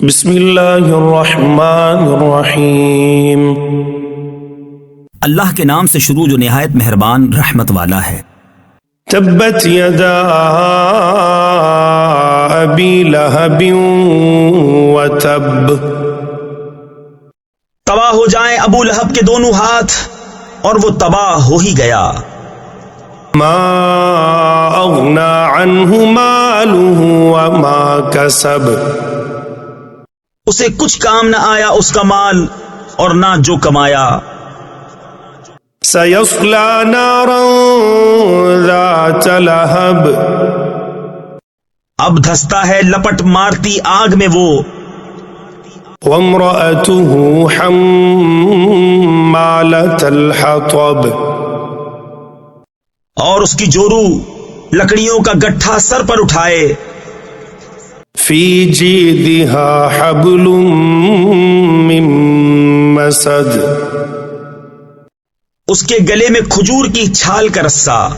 بسم اللہ الرحمن الرحیم۔ اللہ کے نام سے شروع جو نہایت مہربان رحمت والا ہے۔ تبت یدا ابی لہب وتب، تباہ ہو جائیں ابو لہب کے دونوں ہاتھ اور وہ تباہ ہو ہی گیا۔ ما اغنی عنہ مالہ وما کسب، اسے کچھ کام نہ آیا اس کا مال اور نہ جو کمایا۔ سیصلی نارا ذات لہب، اب دھستا ہے لپٹ مارتی آگ میں وہ۔ وامرأته حمالة الحطب، اور اس کی جورو لکڑیوں کا گٹھا سر پر اٹھائے۔ فی جیدها حبل من مسد، اس کے گلے میں کھجور کی چھال کا رسہ۔